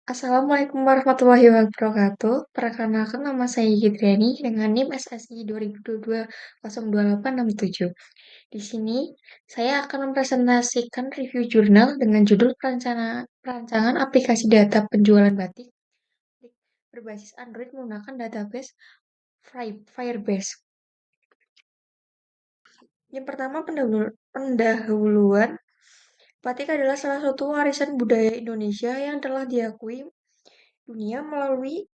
Assalamualaikum warahmatullahi wabarakatuh. Perkenalkan nama saya Gidriani dengan NIM SSI 2022 02867. Di sini saya akan mempresentasikan review jurnal dengan judul perancangan aplikasi data penjualan batik berbasis Android menggunakan database Firebase. Yang pertama pendahuluan. Batik adalah salah satu warisan budaya Indonesia yang telah diakui dunia melalui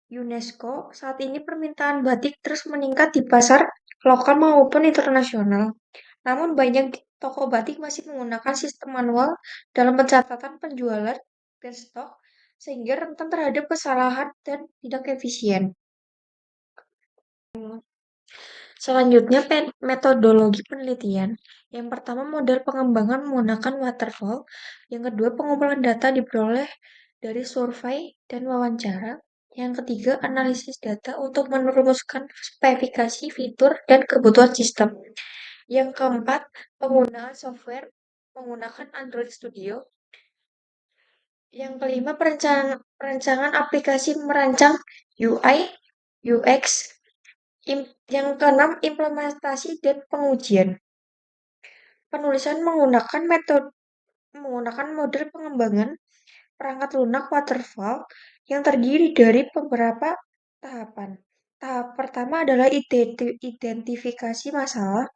UNESCO. Saat ini permintaan batik terus meningkat di pasar lokal maupun internasional. Namun banyak toko batik masih menggunakan sistem manual dalam pencatatan penjualan dan stok, sehingga rentan terhadap kesalahan dan tidak efisien. Selanjutnya, metodologi penelitian. Yang pertama, model pengembangan menggunakan waterfall. Yang kedua, pengumpulan data diperoleh dari survei dan wawancara. Yang ketiga, analisis data untuk merumuskan spesifikasi fitur dan kebutuhan sistem. Yang keempat, penggunaan software menggunakan Android Studio. Yang kelima, perancangan aplikasi merancang UI, UX. Yang keenam, implementasi dan pengujian. Penulisan menggunakan model pengembangan perangkat lunak waterfall yang terdiri dari beberapa tahapan. Tahap pertama adalah identifikasi masalah,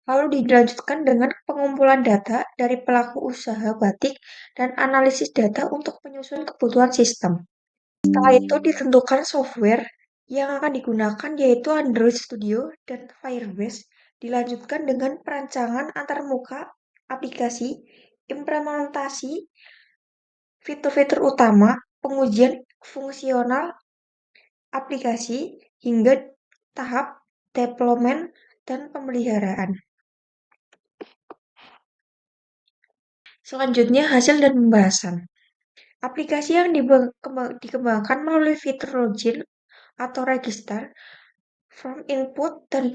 lalu dilanjutkan dengan pengumpulan data dari pelaku usaha batik dan analisis data untuk menyusun kebutuhan sistem. Setelah itu ditentukan software yang akan digunakan yaitu Android Studio dan Firebase. Dilanjutkan dengan perancangan antarmuka aplikasi, implementasi fitur-fitur utama, pengujian fungsional aplikasi, hingga tahap deployment dan pemeliharaan. Selanjutnya hasil dan pembahasan. Aplikasi yang dikembangkan melalui fitur login atau register, form input dan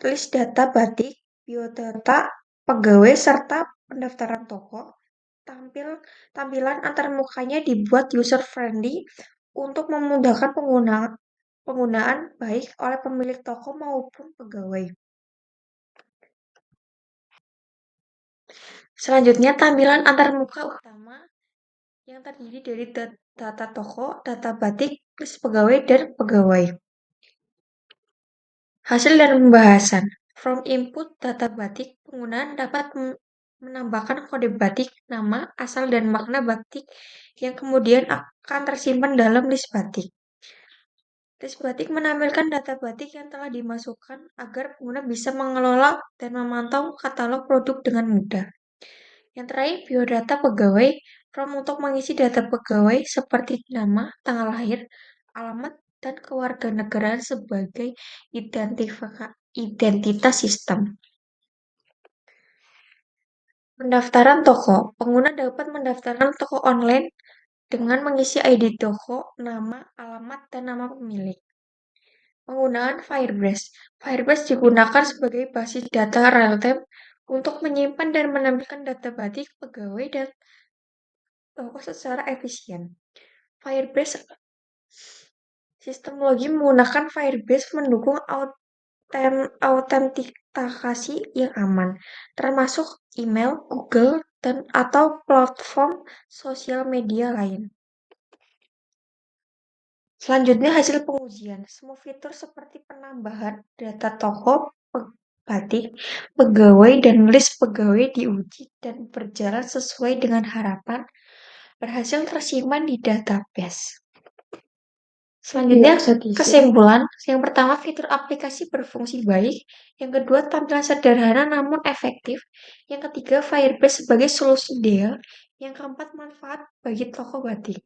list data batik, biodata pegawai, serta pendaftaran toko. Tampilan antarmukanya dibuat user-friendly untuk memudahkan penggunaan baik oleh pemilik toko maupun pegawai. Selanjutnya, tampilan antarmuka utama yang terdiri dari data toko, data batik, list pegawai, dan pegawai. Hasil dan pembahasan. From input data batik, penggunaan dapat menambahkan kode batik, nama, asal, dan makna batik yang kemudian akan tersimpan dalam list batik. List batik menampilkan data batik yang telah dimasukkan agar pengguna bisa mengelola dan memantau katalog produk dengan mudah. Yang terakhir, biodata pegawai, form untuk mengisi data pegawai seperti nama, tanggal lahir, alamat, dan kewarganegaraan sebagai identitas sistem. Pendaftaran toko. Pengguna dapat mendaftarkan toko online dengan mengisi ID toko, nama, alamat, dan nama pemilik. Penggunaan Firebase. Firebase digunakan sebagai basis data real-time untuk menyimpan dan menampilkan data batik, pegawai, dan toko secara efisien. Firebase Sistem login menggunakan Firebase mendukung autentikasi yang aman, termasuk email, Google, atau platform sosial media lain. Selanjutnya hasil pengujian. Semua fitur seperti penambahan data toko, batik, pegawai, dan list pegawai diuji dan berjalan sesuai dengan harapan, berhasil tersimpan di database. Selanjutnya, kesimpulan. Yang pertama, fitur aplikasi berfungsi baik. Yang kedua, tampilan sederhana namun efektif. Yang ketiga, Firebase sebagai solusi ideal. Yang keempat, manfaat bagi toko batik.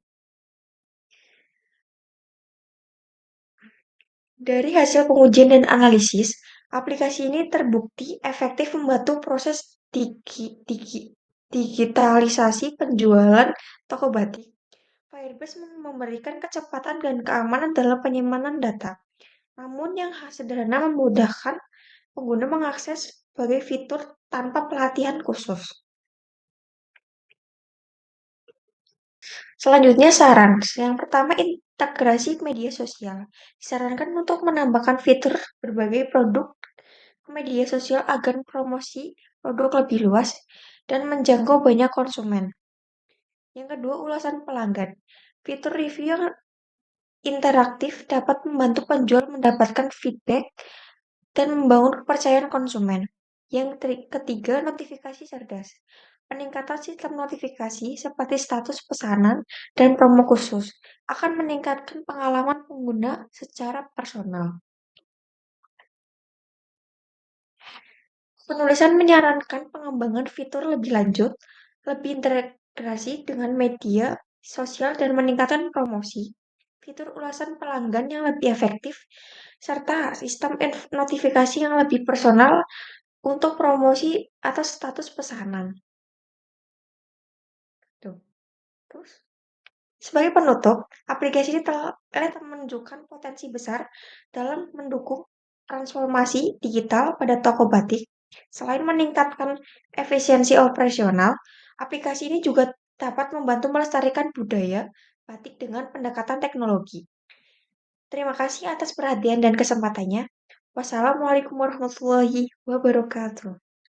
Dari hasil pengujian dan analisis, aplikasi ini terbukti efektif membantu proses digitalisasi penjualan toko batik. Firebase memberikan kecepatan dan keamanan dalam penyimpanan data. Namun yang sederhana memudahkan pengguna mengakses berbagai fitur tanpa pelatihan khusus. Selanjutnya saran. Yang pertama integrasi media sosial. Disarankan untuk menambahkan fitur berbagai produk ke media sosial agar promosi produk lebih luas dan menjangkau banyak konsumen. Yang kedua, ulasan pelanggan. Fitur review yang interaktif dapat membantu penjual mendapatkan feedback dan membangun kepercayaan konsumen. Yang ketiga, notifikasi cerdas. Peningkatan sistem notifikasi seperti status pesanan dan promo khusus akan meningkatkan pengalaman pengguna secara personal. Penulisan menyarankan pengembangan fitur lebih lanjut, lebih integrasi dengan media sosial dan meningkatkan promosi, fitur ulasan pelanggan yang lebih efektif, serta sistem notifikasi yang lebih personal untuk promosi atas status pesanan. Tuh. Terus, sebagai penutup, aplikasi ini telah menunjukkan potensi besar dalam mendukung transformasi digital pada toko batik. Selain meningkatkan efisiensi operasional, aplikasi ini juga dapat membantu melestarikan budaya batik dengan pendekatan teknologi. Terima kasih atas perhatian dan kesempatannya. Wassalamualaikum warahmatullahi wabarakatuh.